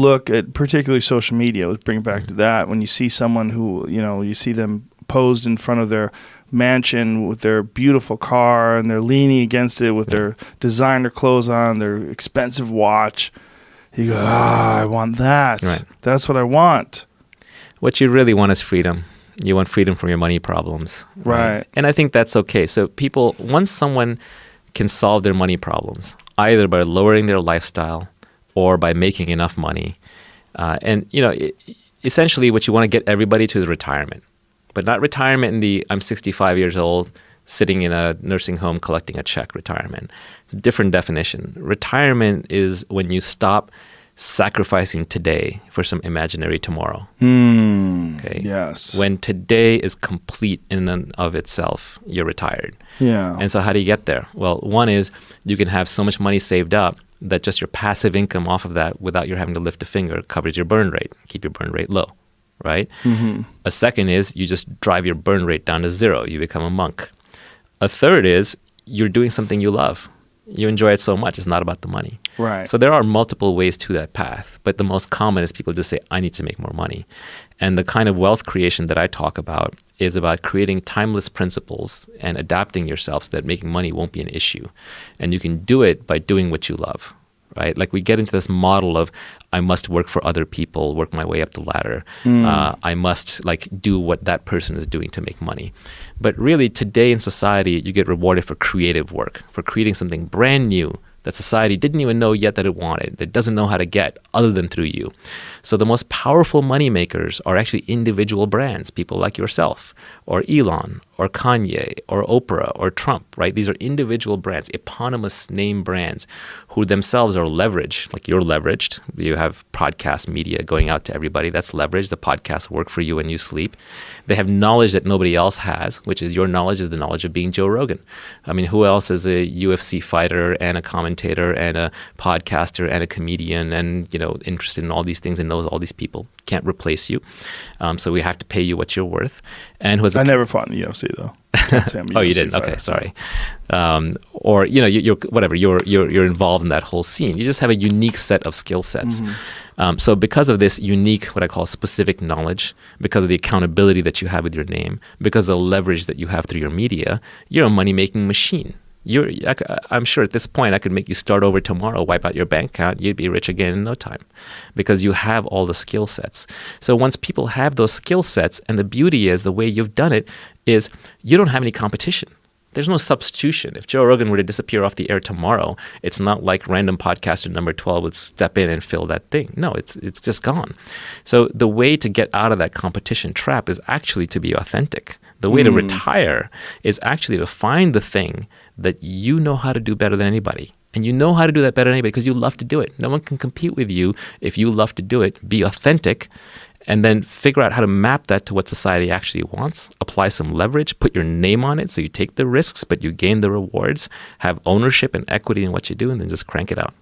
look at particularly social media, let's bring it back to that. When you see someone who, you see them posed in front of their mansion with their beautiful car and they're leaning against it with their designer clothes on, their expensive watch. You go, I want that. Right. That's what I want. What you really want is freedom. You want freedom from your money problems. Right. And I think that's okay. So people, once someone can solve their money problems, either by lowering their lifestyle or by making enough money, essentially what you want to get everybody to is retirement. But not retirement in the I'm 65 years old, sitting in a nursing home collecting a check retirement. It's a different definition. Retirement is when you stop sacrificing today for some imaginary tomorrow. Okay. Yes. When today is complete in and of itself, you're retired. Yeah. And so how do you get there? Well, one is you can have so much money saved up that just your passive income off of that without you having to lift a finger covers your burn rate. Keep your burn rate low, right? Mm-hmm. A second is you just drive your burn rate down to zero. You become a monk. A third is you're doing something you love. You enjoy it so much, it's not about the money. Right. So there are multiple ways to that path, but the most common is people just say, I need to make more money. And the kind of wealth creation that I talk about is about creating timeless principles and adapting yourself so that making money won't be an issue. And you can do it by doing what you love, right? Like we get into this model of I must work for other people, work my way up the ladder. I must do what that person is doing to make money. But really today in society, you get rewarded for creative work, for creating something brand new that society didn't even know yet that it wanted, that doesn't know how to get other than through you. So the most powerful money makers are actually individual brands, people like yourself, or Elon, or Kanye, or Oprah, or Trump, right? These are individual brands, eponymous name brands who themselves are leveraged, like you're leveraged. You have podcast media going out to everybody. That's leverage. The podcasts work for you when you sleep. They have knowledge that nobody else has, which is your knowledge is the knowledge of being Joe Rogan. I mean, who else is a UFC fighter and a commentator and a podcaster and a comedian and, interested in all these things and knows all these people? Can't replace you. So we have to pay you what you're worth. And I never fought in the UFC though. Can't say I'm a Oh, you UFC didn't? fighter. Okay, sorry. Or you're whatever. You're involved in that whole scene. You just have a unique set of skill sets. So because of this unique, what I call specific knowledge, because of the accountability that you have with your name, because of the leverage that you have through your media, you're a money making machine. I'm sure at this point I could make you start over tomorrow, wipe out your bank account, you'd be rich again in no time because you have all the skill sets. So once people have those skill sets, and the beauty is the way you've done it is you don't have any competition. There's no substitution. If Joe Rogan were to disappear off the air tomorrow, it's not like random podcaster number 12 would step in and fill that thing. No, it's just gone. So the way to get out of that competition trap is actually to be authentic. The way to retire is actually to find the thing that you know how to do better than anybody. And you know how to do that better than anybody because you love to do it. No one can compete with you if you love to do it. Be authentic and then figure out how to map that to what society actually wants. Apply some leverage, put your name on it so you take the risks, but you gain the rewards. Have ownership and equity in what you do, and then just crank it out.